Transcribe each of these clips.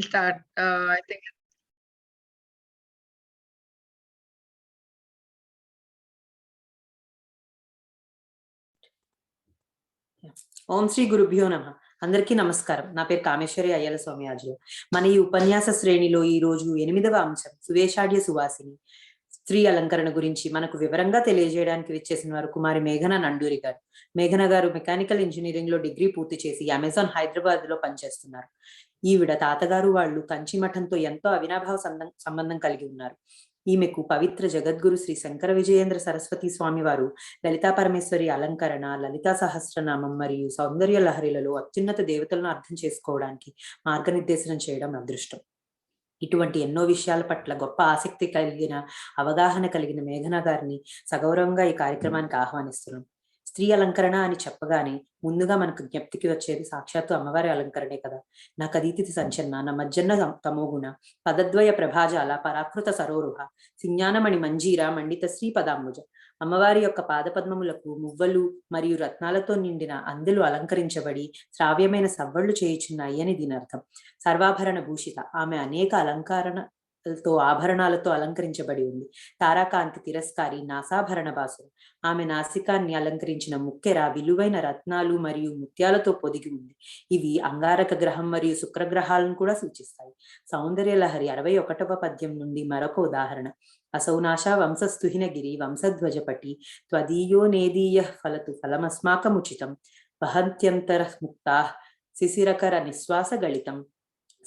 start. I think. ఓం శ్రీ గురుభ్యో నమః. అందరికీ నమస్కారం. నా పేరు కామేశ్వరి అయ్యల స్వామియాజు. మన ఈ ఉపన్యాస శ్రేణిలో ఈ రోజు 8వ అంశం సువేషాఢ్య సువాసిని స్త్రీ అలంకరణ గురించి మనకు వివరంగా తెలియజేయడానికి విచ్చేసిన వారు కుమారి మేఘన నండూరి గారు. మేఘన గారు మెకానికల్ ఇంజనీరింగ్ లో డిగ్రీ పూర్తి చేసి అమెజాన్ హైదరాబాద్ లో పనిచేస్తున్నారు. ఈవిడ తాతగారు వాళ్ళు కంచి మఠంతో ఎంతో అవినాభావ సంబంధం కలిగి ఉన్నారు. ఈమెకు పవిత్ర జగద్గురు శ్రీ శంకర విజయేంద్ర సరస్వతి స్వామి వారు లలితా పరమేశ్వరి అలంకరణ, లలితా సహస్రనామం మరియు సౌందర్య లహరిలలో అత్యున్నత దేవతలను అర్థం చేసుకోవడానికి మార్గనిర్దేశనం చేయడం అదృష్టం. ఇటువంటి ఎన్నో విషయాల పట్ల గొప్ప ఆసక్తి కలిగిన, అవగాహన కలిగిన మేఘన గారిని సగౌరవంగా ఈ కార్యక్రమానికి ఆహ్వానిస్తున్నాం. స్త్రీ అలంకరణ అని చెప్పగానే ముందుగా మనకు జ్ఞప్తికి వచ్చేది సాక్షాత్తు అమ్మవారి అలంకరణే కదా. నా కదీతి సంచన్న, నా మజ్జన్న తమోగుణ, పదద్వయ ప్రభాజాల, పరాకృత సరోరుహ, సింజ్ఞానమణి మంజీర, మండిత శ్రీ పదాంబుజ. అమ్మవారి యొక్క పాదపద్మములకు మువ్వలు మరియు రత్నాలతో నిండిన అందెలు అలంకరించబడి శ్రావ్యమైన సవ్వళ్లు చేయుచున్నాయి అని దీని అర్థం. సర్వాభరణ భూషిత, ఆమె అనేక ఆభరణాలతో అలంకరించబడి ఉంది. తారాకాంతి తిరస్కారి, నాసాభరణ బాసురు. ఆమె నాసికాన్ని అలంకరించిన ముక్కెర విలువైన రత్నాలు మరియు ముత్యాలతో పొదిగి ఉంది. ఇవి అంగారక గ్రహం మరియు శుక్రగ్రహాలను కూడా సూచిస్తాయి. సౌందర్య లహరి 61వ పద్యం నుండి మరొక ఉదాహరణ. అసౌనాశా వంశస్తుహినగిరి వంశధ్వజపటి త్వదీయో నేదీయ ఫలతు ఫలమస్మాకముచితం వహంత్యంతర ముక్తా శిశిరకర నిశ్వాస గళితం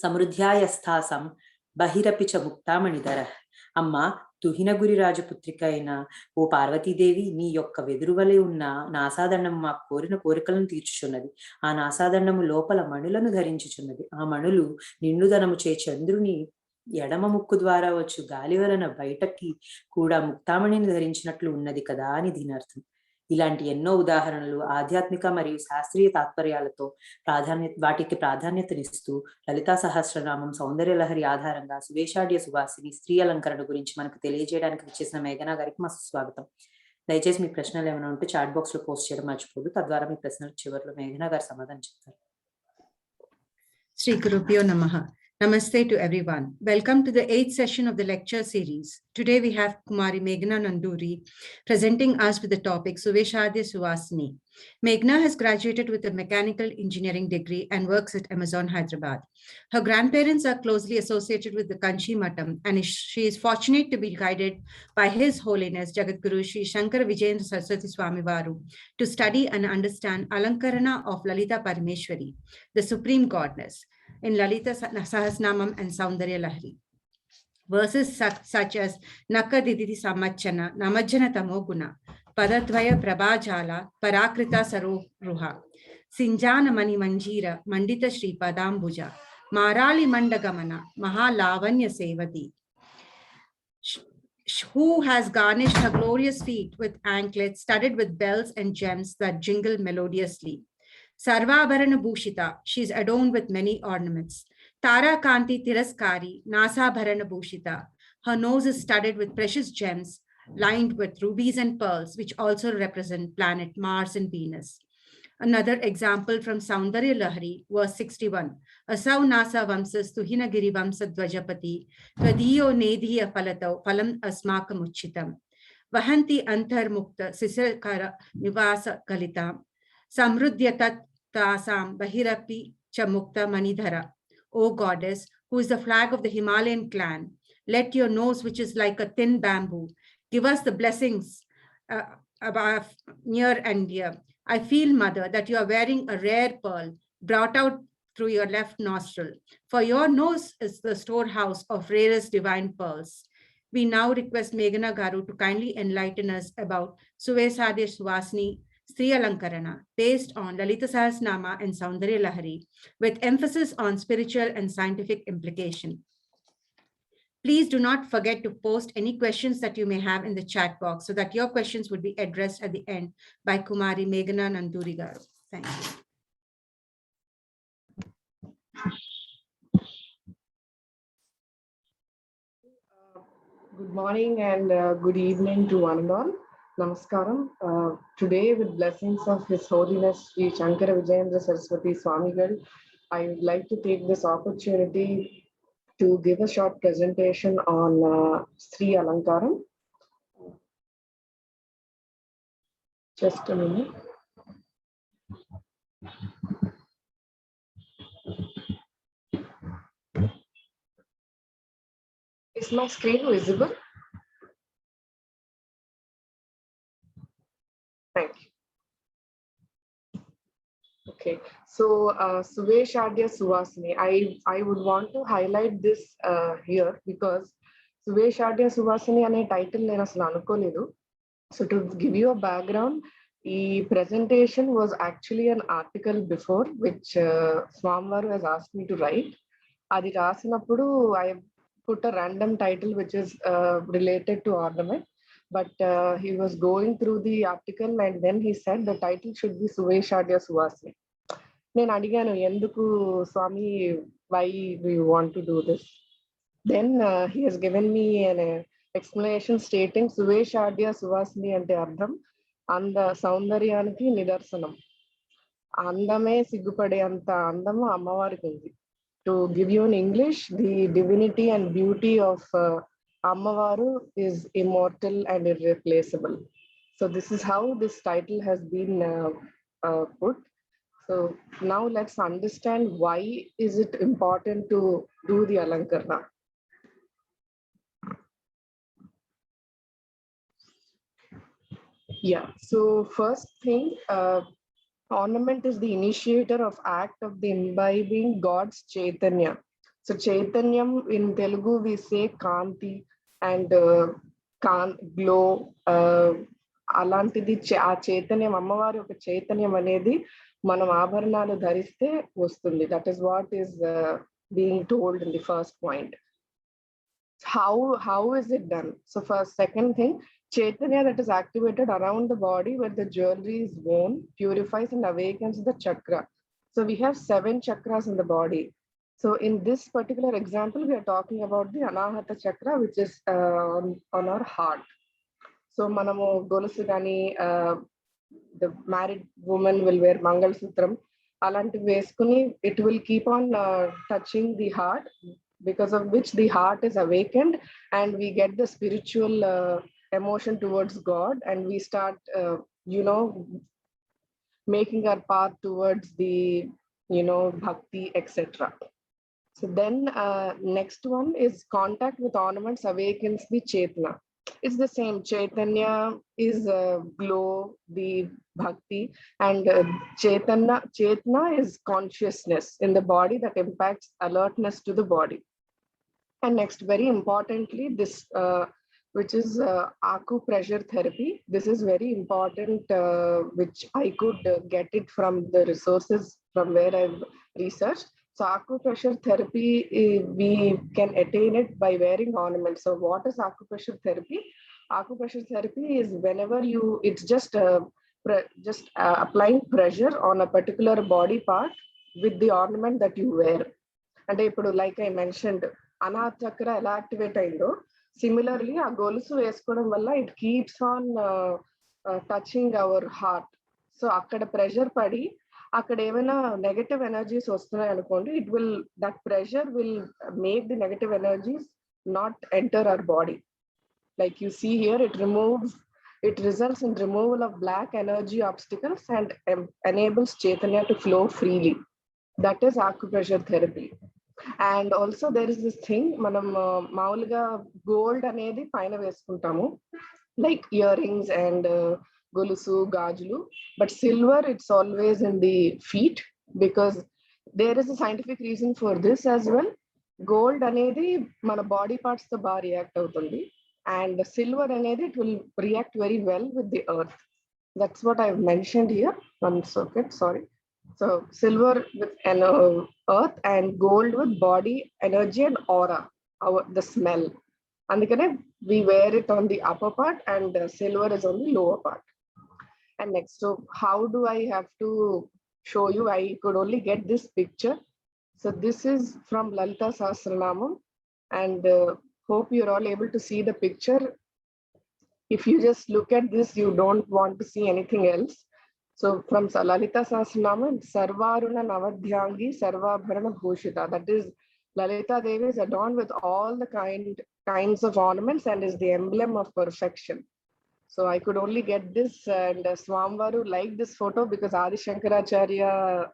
సమృద్ధ్యాయస్థాసం బహిరపిచ ముక్తామణిధర. అమ్మ, తుహినగురి రాజపుత్రిక అయిన ఓ పార్వతీదేవి, నీ యొక్క వెదురువలే ఉన్న నాసాదండము మా కోరిన కోరికలను తీర్చుచున్నది. ఆ నాసాదండము లోపల మణులను ధరించుచున్నది. ఆ మణులు నిండుదనము చే చంద్రుని ఎడమ ముక్కు ద్వారా వచ్చు గాలి వలన బయటకి కూడా ముక్తామణిని ధరించినట్లు ఉన్నది కదా అని దీని అర్థం. ఇలాంటి ఎన్నో ఉదాహరణలు ఆధ్యాత్మిక మరియు శాస్త్రీయ తాత్పర్యాలతో వాటికి ప్రాధాన్యతనిస్తూ లలితా సహస్రనామం, సౌందర్య లహరి ఆధారంగా సువేషాఢ్య సువాసిని స్త్రీ అలంకరణ గురించి మనకు తెలియజేయడానికి వచ్చేసిన మేఘన గారికి మా స్వాగతం. దయచేసి మీ ప్రశ్నలు ఏమైనా ఉంటే చాట్ బాక్స్ లో పోస్ట్ చేయడం మర్చిపోదు. తద్వారా మీ ప్రశ్నలు చివరిలో మేఘన గారు సమాధానం చెప్తారు. Shri Gurubhyo Namaha. Namaste to everyone. Welcome to the 8th session of the lecture series. Today we have Kumari Meghna Nanduri presenting us with the topic Suveshadhya Suvasini. Meghna has graduated with a mechanical engineering degree and works at Amazon Hyderabad. Her grandparents are closely associated with the Kanchi Matam, and she is fortunate to be guided by His Holiness Jagadguru Shri Shankara Vijayendra Saraswati Swami Varu to study and understand Alankarana of Lalita Parameshwari, the Supreme Goddess, in Lalita Sahasnamam and Saundarya Lahari. Verses such as Nakadiditi Samachana, Namajjana Tamoguna, Padadvaya Prabhajala, Parakrita Saroruha, Sinjana Mani Manjira, Mandita Shri Padambuja, Marali Mandagamana, Mahalavanya Sevati, who has garnished her glorious feet with anklets studded with bells and gems that jingle melodiously. Sarvabharana Bhushita, she is adorned with many ornaments. Tara Kanti Tiraskari, Nasabharana Bhushita, her nose is studded with precious gems lined with rubies and pearls, which also represent planet Mars and Venus. Another example from Saundarya Lahari, verse 61. Asau Nasa Vamsas Tuhinagiri Vamsadvajapati, Tvadiyo Nedhiya Falatau, Phalam Asmakamuchitam, Vahanti Antar Mukta, Sisakara Nivasa Kalitam, Samruddhyatat Tasam Bahirapi Chamukta Manidhara. O goddess, who is the flag of the Himalayan clan, let your nose, which is like a thin bamboo, give us the blessings above, near and dear. I feel, Mother, that you are wearing a rare pearl brought out through your left nostril, for your nose is the storehouse of rarest divine pearls. We now request Meghna Garu to kindly enlighten us about Suveshadhya Suvasini Stri Alankarana, based on Lalita Sahasnama and Saundarya Lahari, with emphasis on spiritual and scientific implication. Please do not forget to post any questions that you may have in the chat box so that your questions would be addressed at the end by Kumari Meghna Nanduri Garu. Thank you. Good morning and good evening to one and all. Namaskaram. Today, with blessings of His Holiness Sri Shankara Vijayendra Saraswati Swamigal, I would like to take this opportunity to give a short presentation on Sri Alankaram. Just a minute. Is my screen visible? Thank you. Okay, so Suveshadya Suvasini, I would want to highlight this here because Suveshadya Suvasini ane title nenu asalu anukoledu. So to give you a background, the presentation was actually an article before which Swamvar has asked me to write. Adi rasinappudu I put a random title which is related to ornament. But he was going through the article and then he said the title should be Suveshadya Suvasini. నేను అడిగాను ఎందుకు స్వామి why do you want to do this? Then he has given me an explanation stating Suveshadya Suvasini ante అర్థం అంద సౌందర్యానికి నిదర్శనం, అందమే సిగ్గుపడే అంత అందము అమ్మవారికి ఉంది. To give you in English, the divinity and beauty of Ammavaru is immortal and irreplaceable. So this is how this title has been put. So now let's understand why is it important to do the Alankarna. Yeah, so first thing, ornament is the initiator of act of the imbibing God's Chaitanya. So Chaitanyam in Telugu we say Kanti and glow. అలాంటిది ఆ చైతన్యం అమ్మవారి ఒక చైతన్యం అనేది మనం ఆభరణాలు ధరిస్తే వస్తుంది. That is what is being told in the first point. How is it done? So first, second thing, Chaitanya that is activated around the body where the jewelry is worn purifies and awakens the chakra. So we have 7 chakras in the body. So in this particular example, we are talking about the Anahata chakra, which is on our heart. So manamu golusu gani, the married woman will wear Mangal Sutram. Alanti veskuni, it will keep on touching the heart, because of which the heart is awakened and we get the spiritual emotion towards God and we start, making our path towards the, bhakti, etc. So then next one is contact with ornaments awakens the Chetna. It's the same. Chaitanya is glow, the bhakti, and Chetna is consciousness in the body that impacts alertness to the body. And next, very importantly, this which is acupressure therapy. This is very important, which I could get it from the resources from where I've researched. So acupressure therapy, we can attain it by wearing ornaments. So what is acupressure therapy? Acupressure therapy is whenever it's just applying pressure on a particular body part with the ornament that you wear. And like I mentioned, Anahata chakra ఎలా activate అయిందో similarly ఆ గొలుసు వేసుకోవడం వల్ల it keeps on touching our heart. So అక్కడ pressure పడి అక్కడ ఏమైనా నెగటివ్ ఎనర్జీస్ వస్తున్నాయి అనుకోండి, that pressure will make the negative energies not enter our body. Like you see here, it results in removal of black energy obstacles and enables Chaitanya to flow freely. That is acupressure therapy. And also there is this thing, మనం మామూలుగా gold అనేది పైన వేసుకుంటాము, like ear rings and గొలుసు గాజులు, but silver it's always in the feet because there is a scientific reason for this as well. Gold అనేది మన body parts తో బాగా రియాక్ట్ అవుతుంది అండ్ సిల్వర్ అనేది it will react very well with the earth. That's what I mentioned here. One second, sorry. So silver with earth and gold with body energy and aura, the smell. Andukane we wear it on the upper part and silver is on the lower part. And next, so how do I have to show you? I could only get this picture. So this is from Lalita Sahasranamam and hope you're all able to see the picture. If you just look at this, you don't want to see anything else. So from Lalita Sahasranama, Sarvaruna Navadhyangi Sarvabharana Bhushita. That is, Lalita Devi is adorned with all the kinds of ornaments and is the emblem of perfection. So I could only get this, and Swamvaru liked this photo because Adi Shankaracharya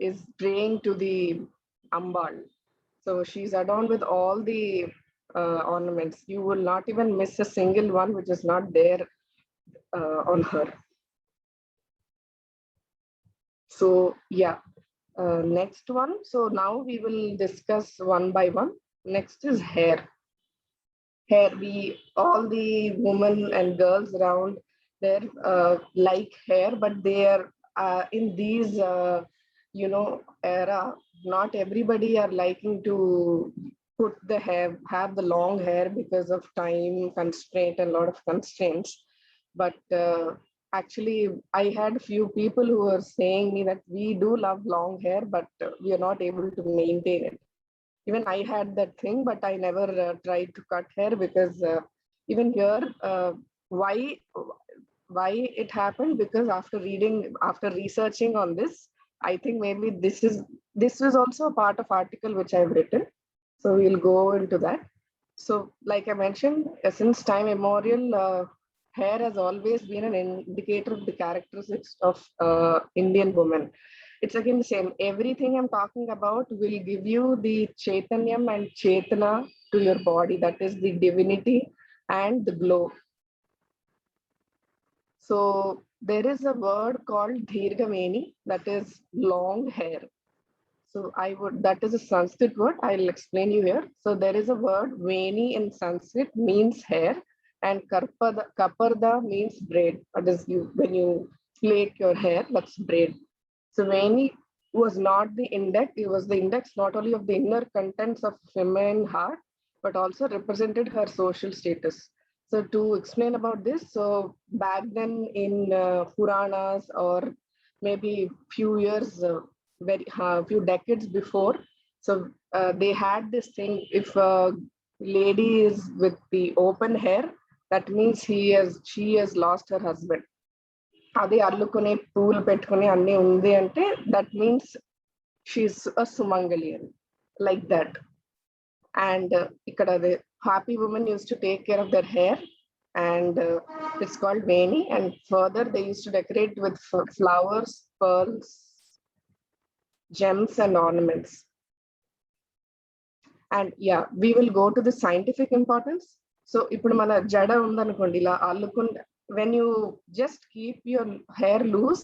is praying to the Ambal. So she's adorned with all the ornaments. You will not even miss a single one which is not there on her. So yeah, next one. So now we will discuss one by one. Next is hair. Hair, all the women and girls around there like hair, but they are in these, era, not everybody are liking to put the hair, have the long hair because of time constraint and a lot of constraints. But actually, I had few people who were saying me that we do love long hair, but we are not able to maintain it. Even I had that thing, but I never tried to cut hair because even here, why it happened? Because after researching on this, I think maybe this was also a part of article which I've written. So we'll go into that. So like I mentioned, since time immemorial, hair has always been an indicator of the characteristics of Indian women. It's again the same. Everything I'm talking about will give you the Chaitanyam and Chetana to your body. That is the divinity and the glow. So there is a word called Dheergameni, that is long hair. So that is a Sanskrit word. I'll explain you here. So there is a word, Veni in Sanskrit means hair, and Kaparda means braid. That is when you plait your hair, that's braid. So Veni was not the index, it was the index not only of the inner contents of feminine heart, but also represented her social status. So to explain about this, so back then in Puranas or maybe few years, few decades before, so they had this thing, if a lady is with the open hair, that means she has lost her husband. అది అల్లుకుని పూలు పెట్టుకుని అన్ని ఉంది అంటే that means she is అ సుమంగలి అని like that. And ఇక్కడ happy women use to take care of their hair and it's called Veni. And further they use to decorate with flowers, pearls, gems and ornaments. And yeah, we will go to the scientific importance. So ఇప్పుడు మన జడ ఉందనుకోండి, ఇలా అల్లుకుంటే when you just keep your hair loose,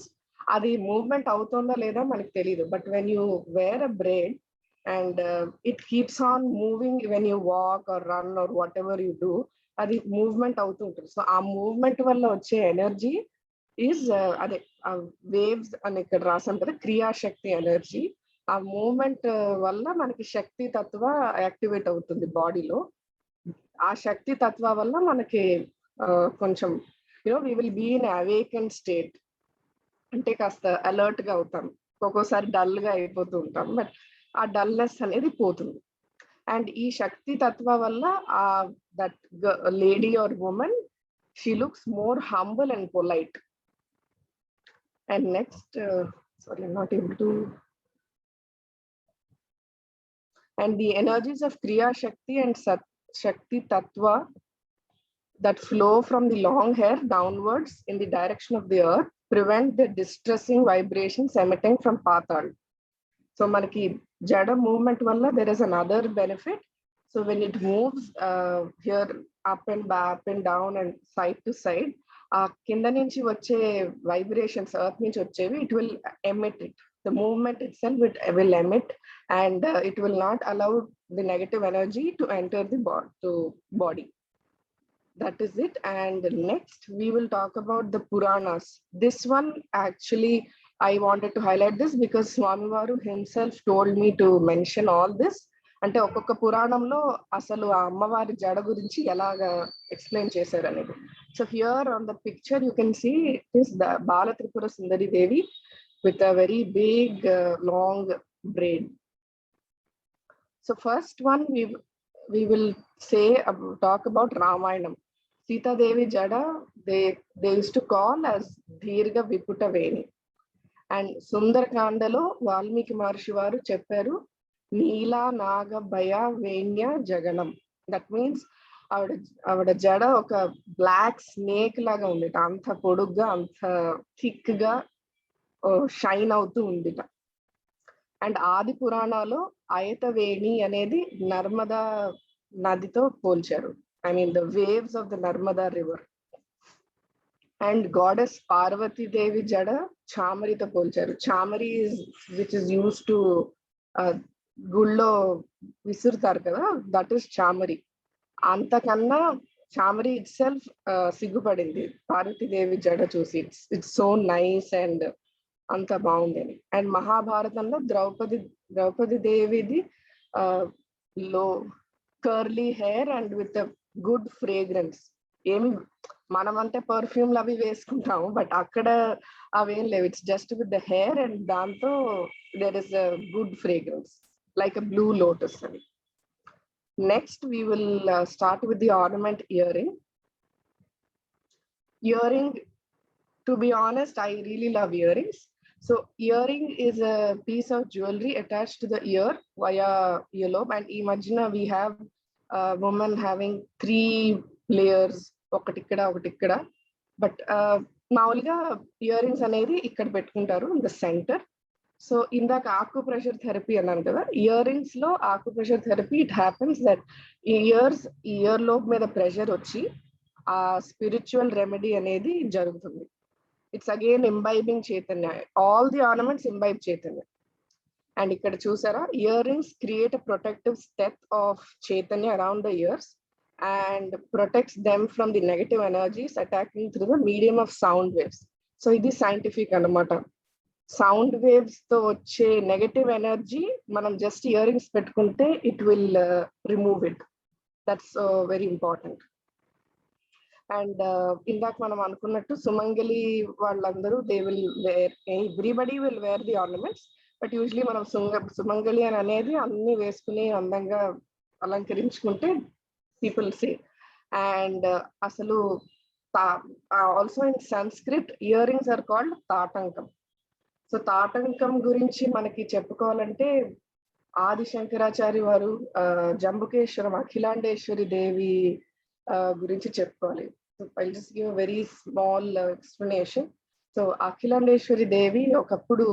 అది movement అవుతుందా లేదా మనకి తెలియదు. But when you wear a braid and it keeps on moving when you walk or run or whatever you do, అది మూవ్మెంట్ అవుతూ ఉంటుంది. సో ఆ మూవ్మెంట్ వల్ల వచ్చే ఎనర్జీ ఈజ్ అదే వేవ్స్ అని ఇక్కడ రాసాం కదా, క్రియాశక్తి ఎనర్జీ. ఆ మూవ్మెంట్ వల్ల మనకి శక్తి తత్వ యాక్టివేట్ అవుతుంది బాడీలో. ఆ శక్తి తత్వ వల్ల మనకి కొంచెం we will be in awakened state. అంటే కాస్త అలర్ట్ గా అవుతాం, ఒక్కోసారి డల్ గా అయిపోతూ ఉంటాం, బట్ ఆ డల్నెస్ అనేది పోతుంది. అండ్ ఈ శక్తి తత్వ వల్ల that lady or women, she looks more humble and polite. And next, sorry, I'm not able to. And the energies of Kriya Shakti and Sat Shakti Tattva that flow from the long hair downwards in the direction of the earth prevent the distressing vibrations emitting from Patal. So manaki jada movement valla there is another benefit. So when it moves here up and back, up and down and side to side, కింద నుంచి వచ్చే vibrations earth నుంచి వచ్చేవి, it will emit it. The movement itself will emit, and it will not allow the negative energy to enter the body. That is it. And next we will talk about the Puranas. This one actually I wanted to highlight this because Swamivaru himself told me to mention all this. అంటే ఒక్కొక్క పురాణంలో అసలు ఆ అమ్మవారి జడ గురించి ఎలాగా explain చేశారు అనేది. So here on the picture you can see it is the Bala Tripura Sundari Devi with a very big long braid. So first one we will talk about Ramayanam. Sita Devi Jada they used to call as Dheerga Viputa Veni. And సుందరకాండలో వాల్మీకి మహర్షి వారు చెప్పారు, నీలా నాగ భయ వేణ్య జగనం. That means ఆవిడ జడ ఒక black snake లాగా ఉందిట, అంత పొడుగ్గా అంత థిక్ గా షైన్ అవుతూ ఉందిట. అండ్ ఆది పురాణాలో అయతవేణి అనేది నర్మదా నదితో పోల్చారు. I mean the waves of the Narmada river. And goddess Parvati దేవి జడ చామరితో పోల్చారు. చామరి విచ్ ఇస్ యూస్ టు గుళ్ళో విసురుతారు కదా, దట్ ఈస్ చామరి. అంతకన్నా చామరి ఇట్ సెల్ఫ్ సిగ్గుపడింది పార్వతీదేవి జడ చూసి. ఇట్స్ సో నైస్ అండ్ అంత బాగుంది. అండ్ మహాభారతంలో ద్రౌపది దేవిది లో curly hair and with good fragrance. ఏమి మనమంటే పర్ఫ్యూమ్లు అవి వేసుకుంటాము, బట్ అక్కడ అవేం లేవు. It's just with the hair and దాంతో there is a good fragrance like a blue lotus అని. Next we will start with the ornament earring. Earring, to be honest, I really love earrings. So earring is a piece of jewelry attached to the ear via earlobe. And in Majna we have a woman having 3 layers, ఒకటి ఇక్కడ. But మామూలుగా earrings అనేది ఇక్కడ పెట్టుకుంటారు in the centre. So ఇందాక acupressure therapy అన్నాను కదా, earrings లో acupressure therapy it happens that year lobe మీద ప్రెషర్ వచ్చి ఆ స్పిరిచువల్ రెమెడీ అనేది జరుగుతుంది. It's again imbibing Chaitanya. All the ornaments imbibe Chaitanya. And ఇక్కడ చూసారా, earrings create a protective step of Chaitanya around the years and protects them from the negative energies attacking through the medium of sound waves. So ఇది scientific అన్నమాట. Sound waves తో వచ్చే negative energy మనం just earrings పెట్టుకుంటే it will remove it. That's very important. And ఇందాక మనం అనుకున్నట్టు సుమంగలి వాళ్ళందరూ they will wear, everybody will wear the ornaments, but usually మనం సుమంగలి అని అనేది అన్ని వేసుకుని అందంగా అలంకరించుకుంటే people say. And asalu also in Sanskrit earrings are called tatankam. So తాటంకం గురించి మనకి చెప్పుకోవాలంటే ఆది శంకరాచార్య వారు జంబుకేశ్వరం అఖిలాండేశ్వరి దేవి గురించి చెప్పుకోవాలి. So I'll just give a very small explanation. So Akhilandeshwari Devi ఒకప్పుడు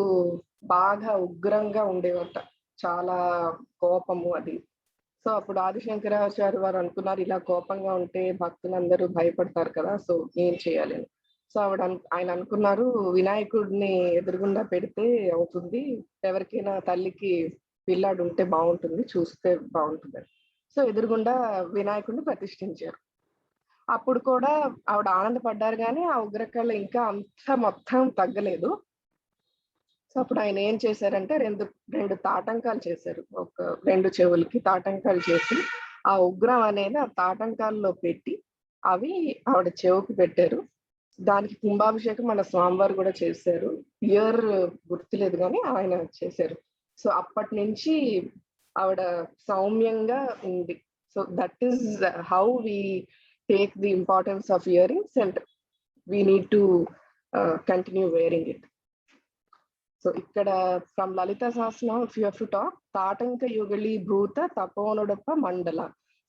బాగా ఉగ్రంగా ఉండేవట, చాలా కోపము అది. సో అప్పుడు ఆదిశంకరాచార్య వారు అనుకున్నారు, ఇలా కోపంగా ఉంటే భక్తులందరూ భయపడతారు కదా, సో ఏం చేయాలి అని. సో ఆయన అనుకున్నారు, వినాయకుడిని ఎదురుగుండా పెడితే అవుతుంది, ఎవరికైనా తల్లికి పిల్లాడు ఉంటే బాగుంటుంది, చూస్తే బాగుంటుంది. సో ఎదురుగుండా వినాయకుడిని ప్రతిష్ఠించారు. అప్పుడు కూడా ఆవిడ ఆనందపడ్డారు, కానీ ఆ ఉగ్రకళ ఇంకా అంత మొత్తం తగ్గలేదు. సో అప్పుడు ఆయన ఏం చేశారంటే రెండు తాటంకాలు చేశారు, ఒక 2 చెవులకి తాటంకాలు చేసి ఆ ఉగ్రం అనేది ఆ తాటంకాల్లో పెట్టి అవి ఆవిడ చెవుకి పెట్టారు. దానికి కుంభాభిషేకం మన స్వామివారు కూడా చేశారు. ఇయర్ గుర్తులేదు కానీ ఆయన చేశారు. సో అప్పటి నుంచి ఆవిడ సౌమ్యంగా ఉంది. So that is how we take the importance of earrings and we need to continue wearing it. So ఇక్కడ from Lalita Sahasranamam if you have to talk, తాటంక యుగళీ భూత తపోనుడప్ప మండల.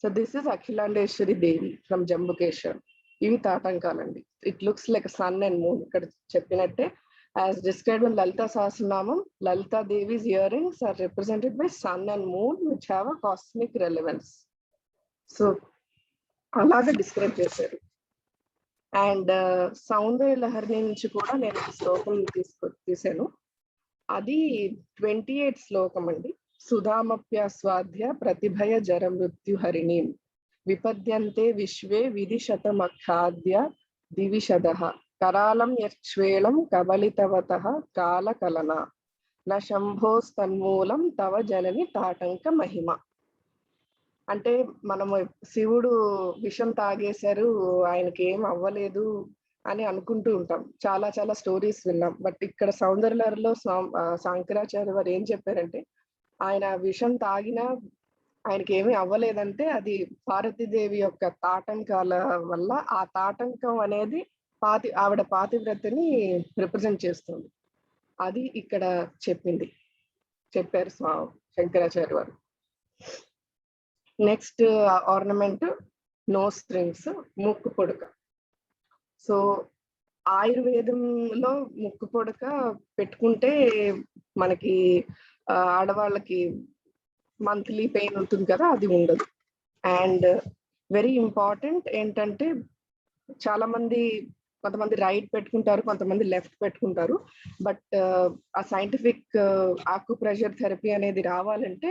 So this is Akhilandeshwari Devi from Jambukeshwar. ఇవి తాటంకాలండి. It looks like sun and moon. ఇక్కడ చెప్పినట్టే as described in Lalita Sahasranamam, Lalita Devi's earrings are represented by sun and moon which have a cosmic relevance. So అలాగా డిస్క్రైబ్ చేశారు. అండ్ సౌందర్య లహరి నుంచి కూడా నేను శ్లోకం తీసాను. అది 28 శ్లోకం అండి. సుధామప్యాస్వాద్య ప్రతిభయ జర మృత్యు హరిణీం విపద్యంతే విశ్వే విధిశతమఖాద్య దివిశదః కరాళం యక్ష్వేళం కబలితవతః కాలకలన న శంభోస్తన్మూలం తవ జనని తాటంక మహిమ. అంటే మనము శివుడు విషం తాగేశారు, ఆయనకి ఏం అవ్వలేదు అని అనుకుంటూ ఉంటాం, చాలా చాలా స్టోరీస్ విన్నాం. బట్ ఇక్కడ సౌందర్యలహరిలో శంకరాచార్య వారు ఏం చెప్పారంటే, ఆయన విషం తాగినా ఆయనకి ఏమీ అవ్వలేదంటే అది పార్వతీదేవి యొక్క తాటంకాల వల్ల. ఆ తాటంకం అనేది ఆవిడ పాతివ్రతని రిప్రజెంట్ చేస్తుంది. అది ఇక్కడ చెప్పారు శంకరాచార్య వారు. నెక్స్ట్ ఆర్నమెంట్ నోస్ రింగ్స్, ముక్కు పొడక. సో ఆయుర్వేదంలో ముక్కు పొడక పెట్టుకుంటే మనకి ఆడవాళ్ళకి మంత్లీ పెయిన్ ఉంటుంది కదా, అది ఉండదు. అండ్ వెరీ ఇంపార్టెంట్ ఏంటంటే కొంతమంది రైట్ పెట్టుకుంటారు, కొంతమంది లెఫ్ట్ పెట్టుకుంటారు. బట్ ఆ సైంటిఫిక్ ఆక్యుప్రెషర్ థెరపీ అనేది రావాలంటే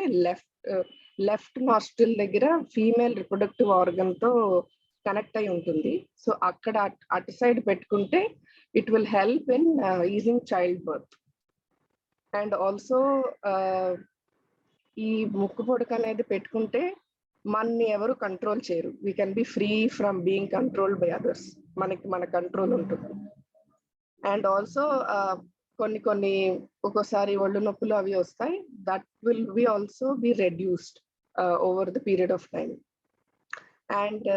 లెఫ్ట్ నాస్ట్రిల్ దగ్గర ఫీమేల్ రిప్రొడక్టివ్ ఆర్గన్ తో కనెక్ట్ అయి ఉంటుంది. సో అక్కడ అటు సైడ్ పెట్టుకుంటే it will help in easing child birth. And also ఈ ముక్కు పొడక అనేది పెట్టుకుంటే మనని ఎవరు కంట్రోల్ చేయరు. We can be free from being controlled by others. మన కంట్రోల్ ఉంటుంది. అండ్ ఆల్సో కొన్ని ఒక్కోసారి ఒళ్ళు నొప్పులు అవి వస్తాయి. That will be also be reduced over the period of time. And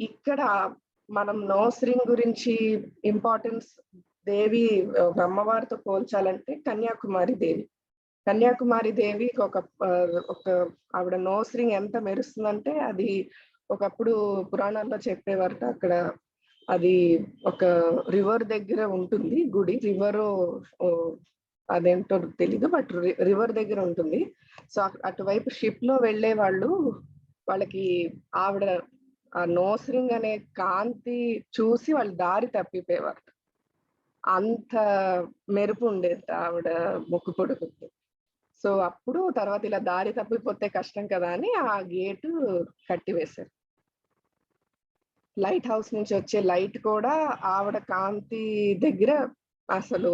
ఇక్కడ మనం నోస్ రింగ్ గురించి ఇంపార్టెన్స్ దేవి అమ్మవారితో పోల్చాలంటే కన్యాకుమారి దేవికి ఒక ఆవిడ నోస్ రింగ్ ఎంత మెరుస్తుందంటే అది ఒకప్పుడు పురాణాల్లో చెప్పేవారట. అక్కడ అది ఒక రివర్ దగ్గర ఉంటుంది గుడి. రివర్ అదేంటో తెలీదు, బట్ రివర్ దగ్గర ఉంటుంది. సో అటువైపు షిప్ లో వెళ్ళే వాళ్ళకి ఆవిడ ఆ నోస్ రింగ్ అనే కాంతి చూసి వాళ్ళు దారి తప్పిపోయేవారు. అంత మెరుపు ఉండేది ఆవిడ ముక్కు పొడుగుకి. సో అప్పుడు తర్వాత ఇలా దారి తప్పిపోతే కష్టం కదా అని ఆ గేటు కట్టివేశారు. లైట్ హౌస్ నుంచి వచ్చే లైట్ కూడా ఆవిడ కాంతి దగ్గర అసలు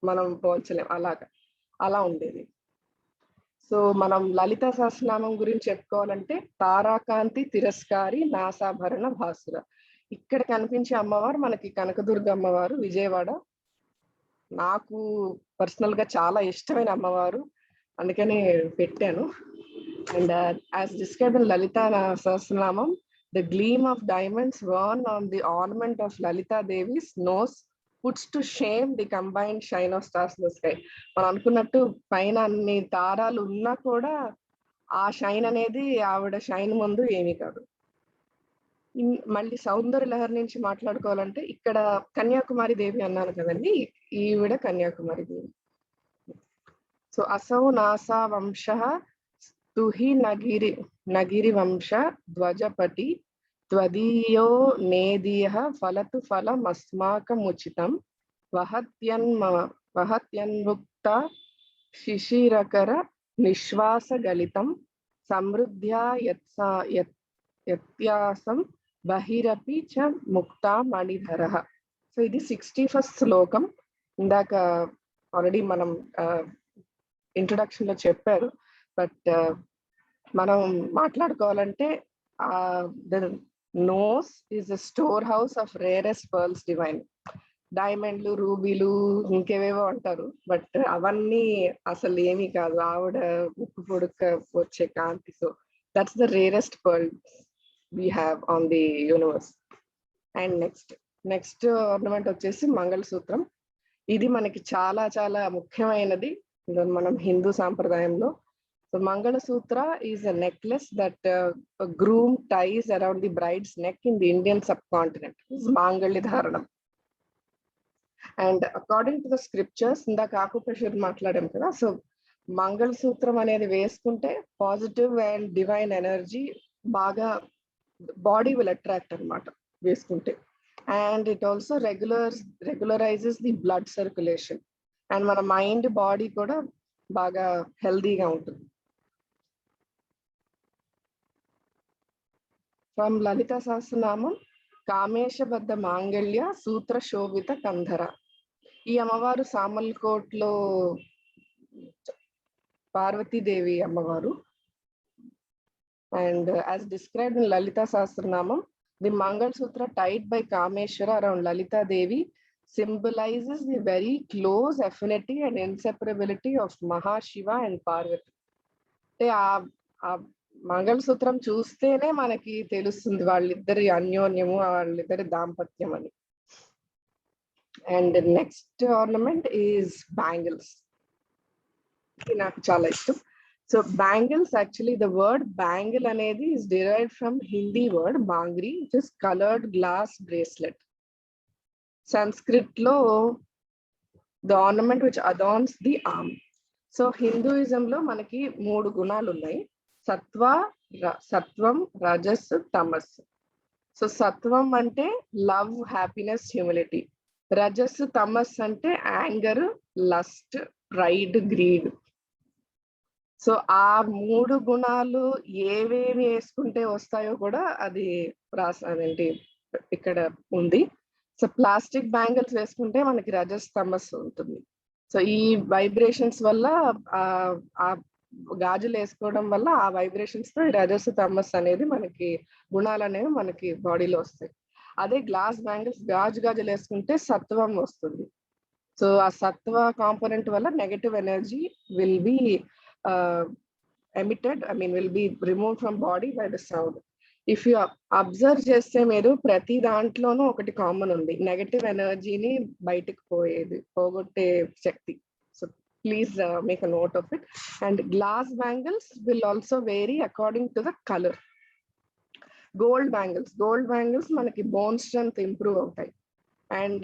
మనం పోల్చలేం, అలా ఉండేది. సో మనం లలితా సహస్రనామం గురించి చెప్పుకోవాలంటే తారాకాంతి తిరస్కారి నాసాభరణ భాసుర. ఇక్కడ కనిపించే అమ్మవారు మనకి కనకదుర్గ అమ్మవారు, విజయవాడ. నాకు పర్సనల్ గా చాలా ఇష్టమైన అమ్మవారు, అందుకనే పెట్టాను. And as described in Lalita Sahasranamam, the gleam of diamonds worn on the ornament of Lalita Devi's nose puts to shame the combined shine of stars in the sky. మనం అనుకున్నట్టు పైన అన్ని తారాలు ఉన్నా కూడా ఆ షైన్ అనేది ఆవిడ షైన్ ముందు ఏమీ కాదు. మళ్ళీ సౌందర్య లహరి నుంచి మాట్లాడుకోవాలంటే ఇక్కడ కన్యాకుమారి దేవి అన్నాను కదండి, ఈవిడ కన్యాకుమారి దేవి. సో అసౌ నాసా వంశ తుహి నగిరి వంశ ధ్వజపటి త్వదీయో నేదీయ ఫలతు ఫలమస్మాకముచితం వహత్యన్ముక్త శిశిరకర నిశ్వాస గలితం సమృద్ధ్యా యత్యాసం బహిరపి చ ముక్తా మణిధరః. సో ఇది 61st శ్లోకం. ఇందాక ఆల్రెడీ మనం ఇంట్రొడక్షన్ లో చెప్పారు, బట్ మనం మాట్లాడుకోవాలంటే the nose is a storehouse of rarest pearls divine. డైమండ్లు, రూబీలు, ఇంకేవేవో అంటారు, బట్ అవన్నీ అసలు ఏమీ కాదు ఆవిడ ముక్కు పొడుక వచ్చే కాంతి. So that's the rarest pearl we have on the universe. And next ornament వచ్చేసి మంగళసూత్రం. ఇది మనకి చాలా చాలా ముఖ్యమైనది మనం హిందూ సాంప్రదాయంలో. So mangalsutra is a necklace that groom ties around the bride's neck in the Indian subcontinent. మాంగళ్య ధారణం. And according to the scriptures, ఇందాక ఆకుప్రెషర్ మాట్లాడాం కదా, సో మంగళసూత్రం అనేది వేసుకుంటే పాజిటివ్ అండ్ డివైన్ ఎనర్జీ బాగా బాడీ విల్ అట్రాక్ట్ అనమాట వేసుకుంటే. And it also regularises the blood circulation. And మన మైండ్, బాడీ కూడా బాగా హెల్దీగా ఉంటుంది. ఫ్రమ్ లలితా సహస్రనామం, కామేశబద్ధ మాంగళ్య సూత్ర శోభిత కంధర. ఈ అమ్మవారు సామల్కోట్లో పార్వతీదేవి అమ్మవారు. And as described in Lalita Sahasranamam, the Mangalsutra tied by Kameshwara around Lalita Devi symbolizes the very close affinity and inseparability of Mahashiva and Parvati. ఆ మంగళసూత్రం చూస్తేనే మనకి తెలుస్తుంది వాళ్ళిద్దరి అన్యోన్యము, వాళ్ళిద్దరి దాంపత్యం అని. And the next ornament is bangles. So bangles, actually the word bangle anedi is derived from Hindi word bangri, which is colored glass bracelet. Sanskrit lo, the ornament which adorns the arm. So Hinduism lo manaki మూడు గుణాలు ఉన్నాయి. సత్వం, rajas, తమస్. So సత్వం అంటే love, happiness, humility. Rajas, తమస్ అంటే anger, lust, pride, greed. So ఆ మూడు గుణాలు ఏవేవి వేసుకుంటే వస్తాయో కూడా అది అదేంటి ఇక్కడ ఉంది. సో ప్లాస్టిక్ బ్యాంగిల్స్ వేసుకుంటే మనకి రజస్, తమస్ ఉంటుంది. సో ఈ వైబ్రేషన్స్ వల్ల ఆ గాజులు వేసుకోవడం వల్ల ఆ వైబ్రేషన్స్ తో రజస్, తమస్ అనేది మనకి గుణాలు అనేవి మనకి బాడీలో వస్తాయి. అదే గ్లాస్ బ్యాంగిల్స్ గాజులు వేసుకుంటే సత్వం వస్తుంది. సో ఆ సత్వ కాంపోనెంట్ వల్ల negative energy will be emitted, will be removed from body by the sound. If you observe చేస్తే మీరు ప్రతి దాంట్లోనూ ఒకటి కామన్ ఉంది, నెగటివ్ ఎనర్జీని బయటకు పోగొట్టే శక్తి. So please make a note of it. And glass bangles will also vary according to the colour. Gold bangles మనకి బోన్ స్ట్రెంత్ ఇంప్రూవ్ అవుతాయి. అండ్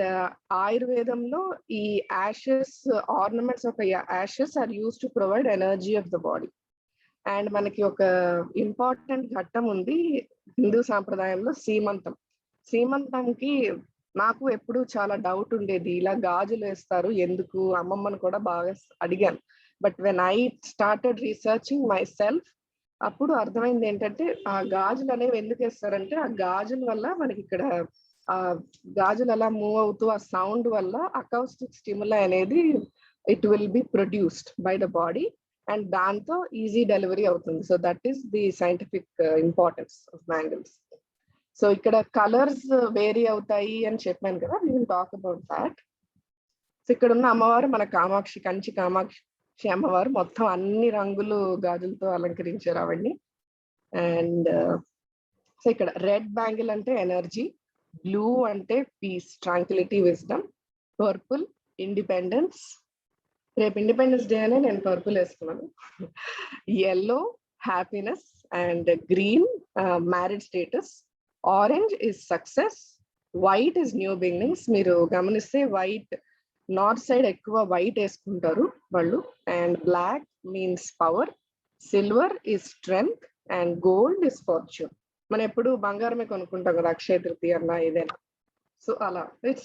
ఆయుర్వేదంలో ఈ ashes, ornaments of ashes are use to provide energy of the body. And మనకి ఒక important ఘట్టం ఉంది హిందూ సాంప్రదాయంలో, సీమంతంకి నాకు ఎప్పుడు చాలా డౌట్ ఉండేది, ఇలా గాజులు వేస్తారు ఎందుకు, అమ్మమ్మను కూడా బాగా అడిగాను. But when I started researching my self, అప్పుడు అర్థమైంది ఏంటంటే ఆ గాజులు అనేవి ఎందుకు వేస్తారంటే ఆ గాజుల వల్ల మనకి ఇక్కడ ఆ గాజులు అలా మూవ్ అవుతూ ఆ సౌండ్ వల్ల అకౌస్టిక్ స్టిములై అనేది it will be produced by the body and దాంతో ఈజీ డెలివరీ అవుతుంది. So that is the scientific importance of bangles. So ఇక్కడ కలర్స్ వేరీ అవుతాయి అని చెప్పాను కదా, we will talk about that. So ఇక్కడ ఉన్న అమ్మవారు మన కామాక్షి, కంచి కామాక్షి అమ్మవారు. మొత్తం అన్ని రంగులు గాజులతో అలంకరించారు ఆవిడ్ని. అండ్ సో ఇక్కడ రెడ్ బ్యాంగిల్ అంటే ఎనర్జీ, బ్లూ అంటే peace, tranquillity, wisdom, purple independence. రేపు ఇండిపెండెన్స్ డే అనే నేను పర్పుల్ వేసుకున్నాను. yellow happiness and green marriage status. Orange is success, white is new beginnings. మీరు గమనిస్తే వైట్ నార్త్ సైడ్ ఎక్కువ వైట్ వేసుకుంటారు వాళ్ళు. And black means power, silver is strength and gold is fortune. మనం ఎప్పుడు బంగారమే కొనుక్కుంటాం కదా, అక్షయ తృతీయ అన్నా ఏదైనా. సో అలా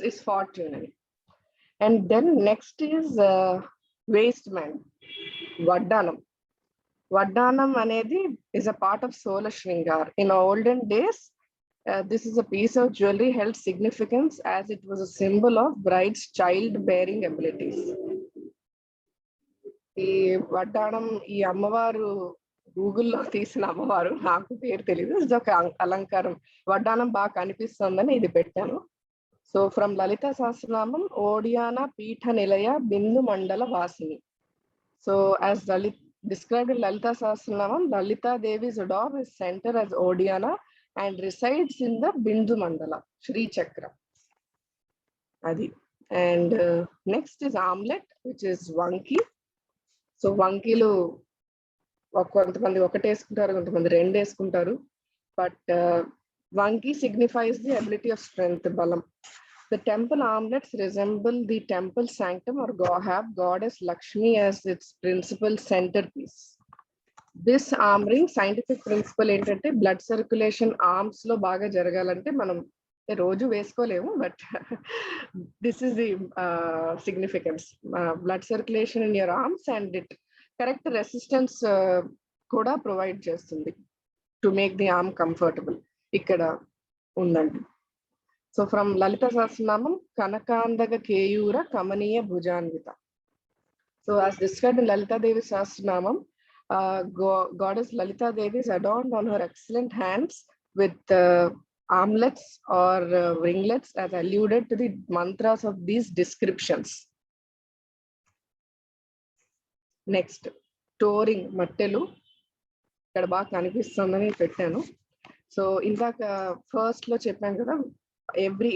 ఇట్స్ ఫార్చ్యూన్ అని. And then next is waist man, వడ్డానం అనేది is a part of Sola Shringar. In olden days, this is a piece of jewelry held significance as it was a symbol of bride's childbearing abilities. ఈ వడ్డానం, ఈ అమ్మవారు గూగుల్లో తీసిన అమ్మవారు, నాకు పేరు తెలియదు, ఇది ఒక అలంకారం. వడ్డానం బాగా కనిపిస్తుందని ఇది పెట్టాను. సో ఫ్రమ్ లలిత సహస్రనామం, ఓడియానా పీఠ నిలయ బిందు మండల వాసిని. So as described in Lalita Sahasranamam, Lalita Devi's orb is centered as Odiana and resides in the Bindu Mandala, Shri Chakra. Adi. And next is armlet, which is Vanki. So Vanki lo కొంతమంది ఒకటి వేసుకుంటారు, కొంతమంది రెండు వేసుకుంటారు. But Vanki signifies the ability of strength, balam. The temple armlets resemble the temple sanctum or have goddess Lakshmi as its principal centerpiece. This arm ring scientific principle ఏంటంటే blood circulation arms లో బాగా జరగాలంటే మనం రోజు వేసుకోలేము, but this is the significance. Blood circulation in your arms and it correct resistance కూడా provide చేస్తుంది to make the arm comfortable. ఇక్కడ ఉందండి. So from Lalita Sahasranamam, Kanakandaga Keyura Kamaniya Bhujanvita. So as described in Lalita Devi Sahasranamam, goddess Lalita Devi is adorned on her excellent hands with armlets or ringlets as alluded to the mantras of these descriptions. Next, touring Mattelu. ఇక్కడ బాగా కనిపిస్తుందని పెట్టాను. So ఇందాక first లో చెప్పాను కదా,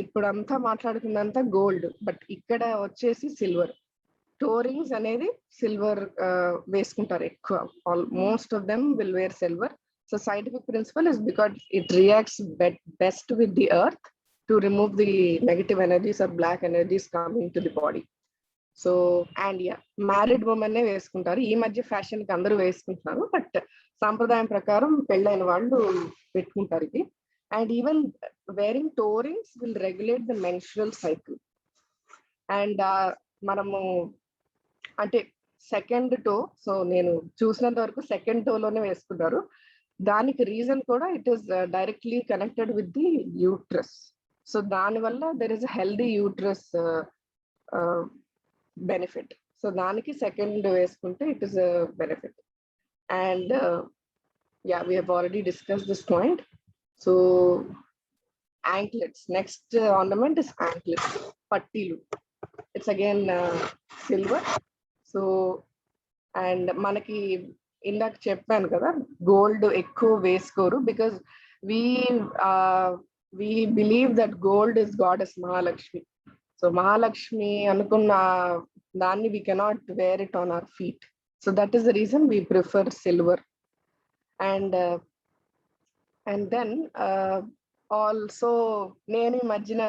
ఇప్పుడంతా మాట్లాడుకున్నంత gold, but ఇక్కడ వచ్చేసి సిల్వర్. టోరింగ్స్ అనేది సిల్వర్ వేసుకుంటారు ఎక్కువ. Most of them will wear silver. So scientific principle is because it reacts best with the earth to remove the negative energies or black energies coming to the body. So and married women వేసుకుంటారు. ఈ మధ్య fashion కి అందరూ వేసుకుంటున్నారు, but సాంప్రదాయం ప్రకారం పెళ్ళైన వాళ్ళు పెట్టుకుంటారు ఇది. And even wearing toe rings will regulate the menstrual cycle. And మనము అంటే సెకండ్ టో, సో నేను చూసినంత వరకు సెకండ్ టోలోనే వేసుకుంటారు. దానికి రీజన్ కూడా it is directly connected with the uterus. So దానివల్ల there is a healthy uterus benefit. So దానికి సెకండ్ వేసుకుంటే it is a benefit. And we have already discussed this point. So anklets, next ornament is anklets, pattilu. It's again silver. So and manaki ఇందాక చెప్పాను కదా gold ఎక్కువ వేసుకోరు, because we believe that gold is goddess Mahalakshmi. So Mahalakshmi అనుకున్న దాన్ని we cannot wear it on our feet. So that is the reason we prefer silver. And then also నేను ఈ మధ్యన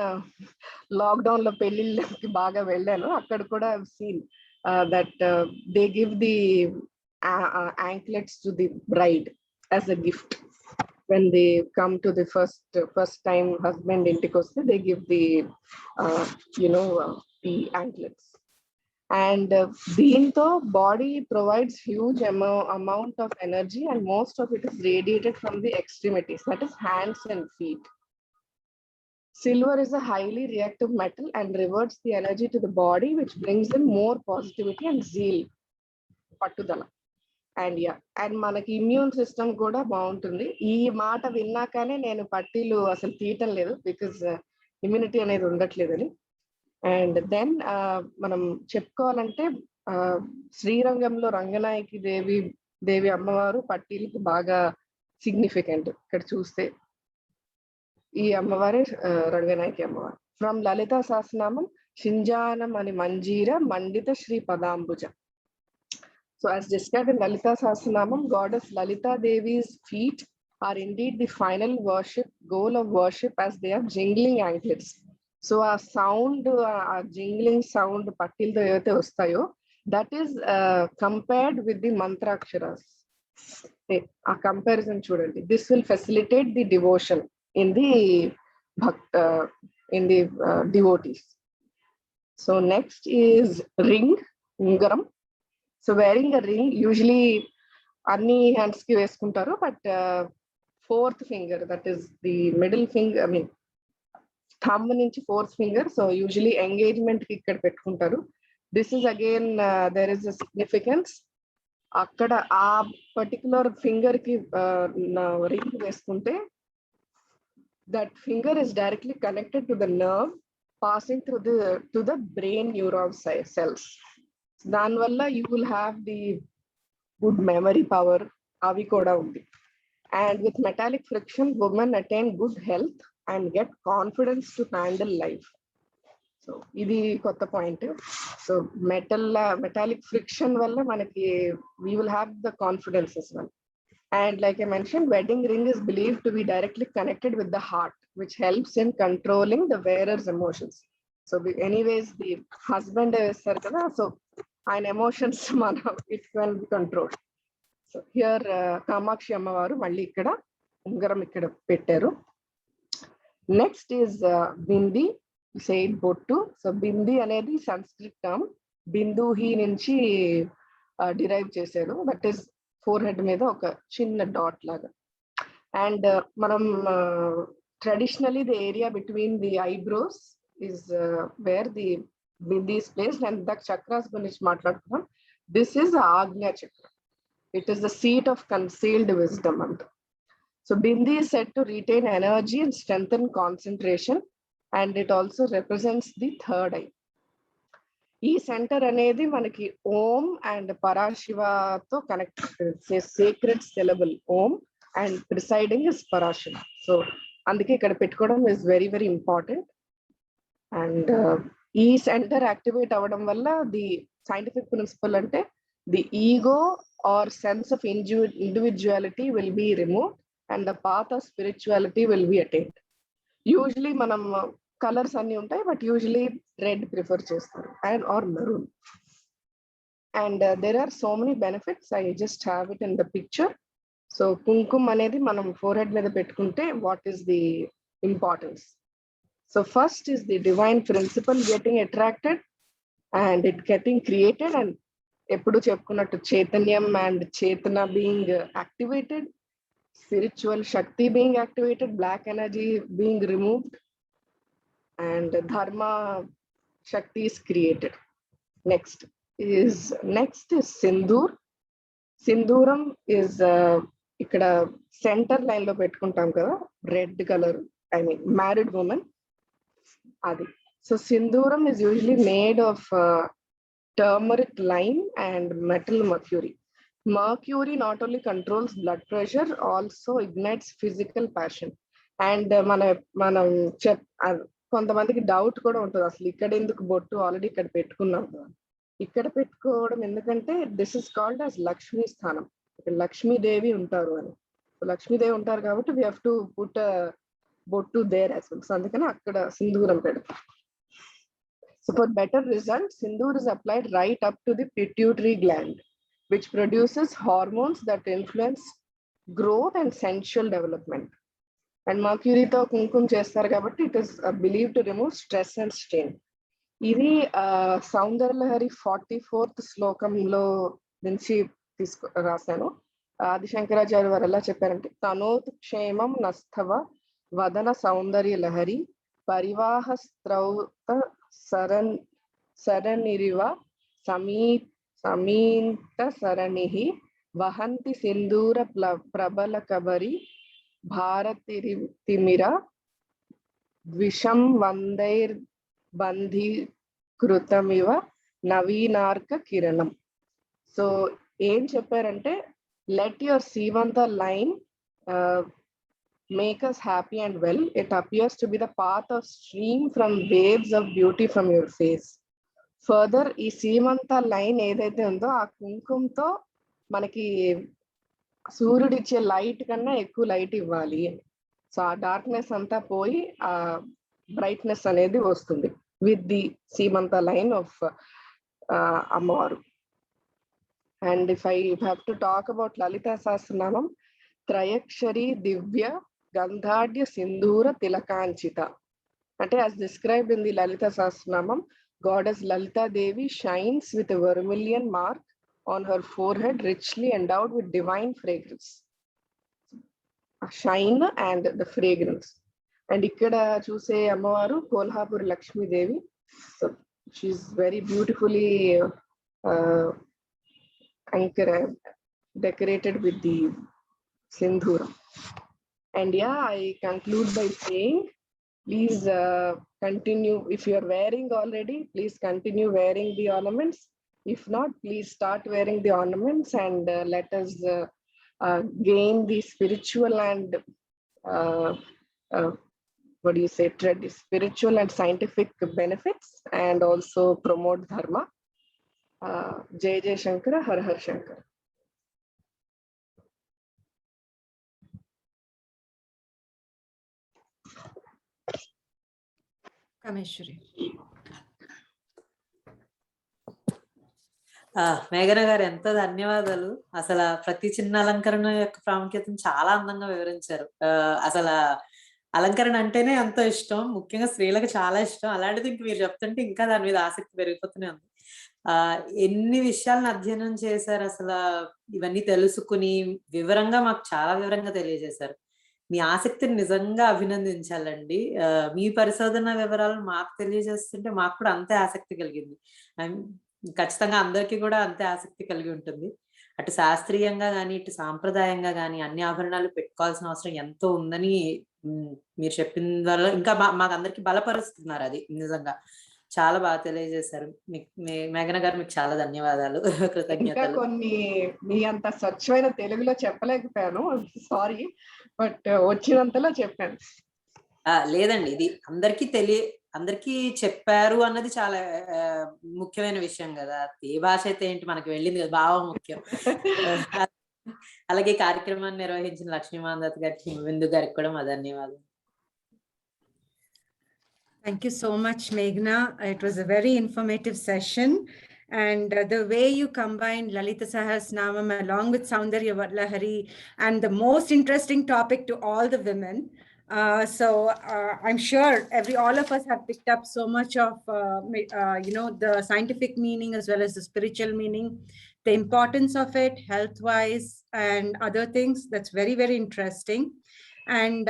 లాక్డౌన్ లో పెళ్లిళ్ళకి బాగా వెళ్ళాను. అక్కడ కూడా seen that they give the anklets to the bride as a gift when they come to the first time husband ఇంటికి వస్తే they give the the anklets. And దీంతో body provides huge amount of energy, and most of it is radiated from the extremities, that is hands and feet. Silver is a highly reactive metal and reverts the energy to the body, which brings in more positivity and zeal, పట్టుదల. And మనకి immune system కూడా బాగుంటుంది. ఈ మాట విన్నాకనే నేను పట్టీలు అసలు తీయటం లేదు, బికాజ్ ఇమ్యూనిటీ అనేది ఉండట్లేదని. అండ్ దెన్ మనం చెప్పుకోవాలంటే శ్రీరంగంలో రంగనాయకి దేవి అమ్మవారు పట్టీలకి బాగా సిగ్నిఫికెంట్. ఇక్కడ చూస్తే ఈ అమ్మవారే రంగనాయకి అమ్మవారు. ఫ్రమ్ లలితా సహస్రనామం షింజానం అని మంజీర మండిత Shri పదాంబుజ. So as described in Lalita Sahasranamam, goddess Lalita Devi's feet are indeed the final goal of worship, as they are jingling anklets. So a sound, a jingling sound, pattildo evaithe vastayo, that is compared with the mantraksharas. A comparison chudandi. This will facilitate the devotion in the devotees. So next is ring, ungaram. So wearing a ring, usually అన్ని hands కి వేసుకుంటారు, but fourth finger, that is the middle finger, I mean thumb నుంచి fourth finger. So usually engagement కి ఇక్కడ పెట్టుకుంటారు. This is again there is a significance. అక్కడ ఆ particular finger కి రింగ్ వేసుకుంటే that finger is directly connected to the nerve passing to the brain neuron cells. దానివల్ల you will have the good memory power, అవి కూడా ఉంది. And with metallic friction women attain good health and get confidence to handle life. So ఇది కొత్త point. So metallic friction వల్ల మనకి we will have the confidence as well. And like I mentioned, wedding ring is believed to be directly connected with the heart, which helps in controlling the wearer's emotions. So anyways, the husband వేస్తారు కదా, so ఆయన emotions it can be control. So here Kamakshi అమ్మవారు మళ్ళీ ఇక్కడ ఉంగరం ఇక్కడ పెట్టారు. Next is bindi, said బొట్టు. సో బింది అనేది సంస్కృత్ టర్మ్, బిందుహి నుంచి డిరైవ్ చేశారు. దట్ ఈస్ ఫోర్ హెడ్ మీద ఒక చిన్న డాట్ లాగా. అండ్ మనం traditionally the area between the eyebrows is where the bindi is placed. And the chakras guరించి మాట్లాడుతున్నాం. This is Agnya chakra. It is the seat of concealed wisdom. So bindi is said to retain energy and strengthen concentration, and it also represents the third eye. ఈ centre అనేది మనకి Om and పరాశివతో connect, sacred syllable Om, and presiding is Parashiva. So అందుకే ఇక్కడ పెట్టుకోవడం is very very important. And ఈ centre activate అవ్వడం వల్ల ది సైంటిఫిక్ ప్రిన్సిపల్ అంటే the ego or sense of individuality will be remove and the path of spirituality will be attained. Usually మనం colours అన్ని ఉంటాయి, బట్ యూజువలీ రెడ్ ప్రిఫర్ చేస్తారు and or maroon. And there are so many benefits. I just have it in the picture. So కుంకుమ అనేది మనం forehead మీద పెట్టుకుంటే what is the importance? So first is the divine principle getting attracted and it getting created, and ఎప్పుడు చెప్పుకున్నట్టు చైతన్యం and చేతన being activated, spiritual shakti being activated, black energy being removed, and dharma shakti is created. Next is sindoor. Sinduram is ఇక్కడ centre line లో పెట్టుకుంటాం కదా, red colour, I mean married women అది. So Sindhooram is usually made of turmeric lime and metal mercury. Mercury not only controls blood pressure, also ignites physical passion. And మనం కొంతమందికి doubt కూడా ఉంటుంది, అసలు ఇక్కడ ఎందుకు బొట్టు, ఆల్రెడీ ఇక్కడ పెట్టుకున్నాం కదా. ఇక్కడ పెట్టుకోవడం ఎందుకంటే this is called as Lakshmi స్థానం, ఇక్కడ లక్ష్మీదేవి ఉంటారు అని. లక్ష్మీదేవి ఉంటారు కాబట్టి వీ హ్యావ్ టు పుట్ బొట్టు దేర్ యాజ్ వెల్. సో అందుకని అక్కడ సింధూరం పెడతాం. So for better results, sindoor is applied right up to the pituitary gland, which produces hormones that influence growth and sensual development. And mercury తో కుంకుమ చేస్తారు కాబట్టి it is believed to remove stress and strain. ఇది Soundarya Lahari 44th శ్లోకంలో నుంచి రాశాను. ఆదిశంకరాచార్య వారు ఎలా చెప్పారంటే, తనోత్ క్షేమం నస్థవ వదన సౌందర్య లహరి పరివాహ స్త్రౌత సరణిరివ సమీంత సరణి వహంతి సింధూర ప్రబల కబరి భారతిమిర ద్విషం వందైర్ బంధీకృతమివ నవీనార్క కిరణం. సో ఏం చెప్పారంటే, let your seemanta line make us happy and well. It appears to be the path of stream from waves of beauty from your face. Further, ఈ సీమంత లైన్ ఏదైతే ఉందో ఆ కుంకుమతో మనకి సూర్యుడు ఇచ్చే లైట్ కన్నా ఎక్కువ లైట్ ఇవ్వాలి. సో ఆ డార్క్నెస్ అంతా పోయి ఆ బ్రైట్నెస్ అనేది వస్తుంది with the seemanta line of Ammavaru. And if I have to talk about Lalita Sahasranamam, త్రయక్షరి దివ్య గంధాఢ్య సింధూర తిలకాంచిత. అంటే as described in the Lalita Sahasranamam, goddess Lalita Devi shines with a vermilion mark on her forehead, richly endowed with divine fragrance. Shine and the fragrance. And ఇక్కడ చూసే అమ్మవారు Kolhapur Lakshmidevi. So she is very beautifully decorated with the Sindhuram. And yeah, I conclude by saying, please continue. If you are wearing already, please continue wearing the ornaments. If not, please start wearing the ornaments and let us gain the spiritual and what do you say, spiritual and scientific benefits, and also promote dharma. Jai Jai Shankara, Har Har Shankara. Kameshwari. మేఘన గారు ఎంతో ధన్యవాదాలు. అసలు ప్రతి చిన్న అలంకరణ యొక్క ప్రాముఖ్యతను చాలా అందంగా వివరించారు. అసలు అలంకరణ అంటేనే ఎంతో ఇష్టం, ముఖ్యంగా స్త్రీలకు చాలా ఇష్టం. అలాంటిది ఇంక మీరు చెప్తుంటే ఇంకా దాని మీద ఆసక్తి పెరిగిపోతూనే ఉంది. ఎన్ని విషయాలను అధ్యయనం చేశారు, అసలు ఇవన్నీ తెలుసుకుని వివరంగా మాకు చాలా వివరంగా తెలియజేశారు. మీ ఆసక్తిని నిజంగా అభినందించాలండి. మీ పరిశోధన వివరాలను మాకు తెలియజేస్తుంటే మాకు కూడా అంతే ఆసక్తి కలిగింది. ఖచ్చితంగా అందరికీ కూడా అంతే ఆసక్తి కలిగి ఉంటుంది. అటు శాస్త్రీయంగా కానీ ఇటు సాంప్రదాయంగా కానీ అన్ని ఆభరణాలు పెట్టుకోవాల్సిన అవసరం ఎంతో ఉందని మీరు చెప్పిన వల్ల ఇంకా మాకు అందరికి బలపరుస్తున్నారు. అది నిజంగా చాలా బాగా తెలియజేశారు. మేఘన గారు మీకు చాలా ధన్యవాదాలు, కృతజ్ఞతలు. కొన్ని మీ అంత స్వచ్ఛమైన తెలుగులో చెప్పలేకపోయాను, సారీ, బట్ వచ్చినంతలో చెప్పాను. లేదండి, ఇది అందరికీ చెప్పారు అన్నది చాలా ముఖ్యమైన విషయం కదా. ఏ భాష అయితే ఏంటి, మనకి వెళ్ళింది కదా, భావం ముఖ్యం. అలాగే కార్యక్రమాన్ని నిర్వహించిన లక్ష్మీమాందత్ గారికి, హిమబిందు గారికి కూడా మా ధన్యవాదాలు. Thank you so much, Meghna. It was a very informative session. And the way you combined Lalita Sahasranamam along with Saundarya Lahari, and the most interesting topic to all the women. So I'm sure all of us have picked up so much of, the scientific meaning as well as the spiritual meaning, the importance of it, health-wise and other things. That's very, very interesting. And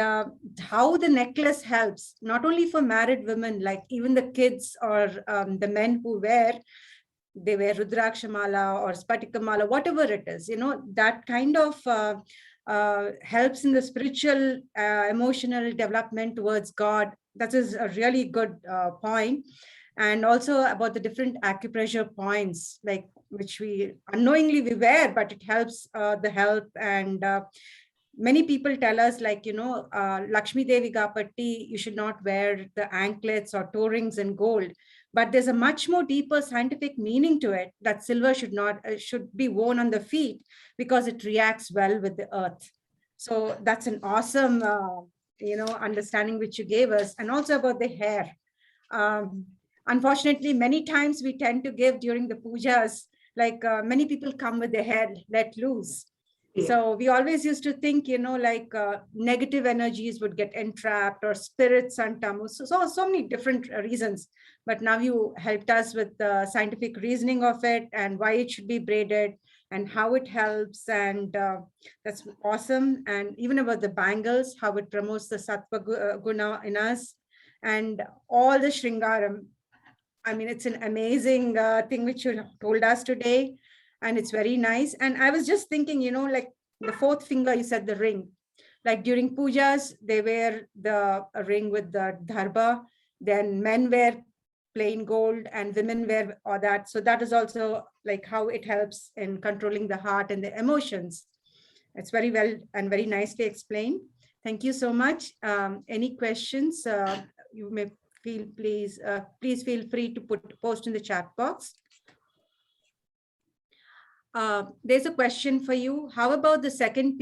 how the necklace helps, not only for married women, like even the kids or the men who they wear Rudrakshamala or Spatikamala, whatever it is, that kind of helps in the spiritual, emotional development towards God. That is a really good point. And also about the different acupressure points, like which we unknowingly we wear, but it helps the health. And many people tell us, like, Lakshmi Devi Gapatti, you should not wear the anklets or toe rings in gold. But there's a much more deeper scientific meaning to it, that silver should be worn on the feet because it reacts well with the earth. So that's an awesome, understanding which you gave us. And also about the hair. Unfortunately, many times we tend to give during the pujas, like many people come with their hair let loose. Yeah. So we always used to think, like negative energies would get entrapped, or spirits and tamus. So many different reasons. But now you helped us with the scientific reasoning of it, and why it should be braided and how it helps. And that's awesome. And even about the bangles, how it promotes the sattva guna in us, and all the shringaram. I mean, it's an amazing thing which you told us today. And it's very nice. And I was just thinking, like the fourth finger, you said the ring. Like during pujas, they wear the ring with the dharba. Then men wear plain gold and women wear all that. So that is also like how it helps in controlling the heart and the emotions. It's very well and very nicely explained. Thank you so much. Any questions? You may please feel free to post in the chat box. There's a question for you. How about the second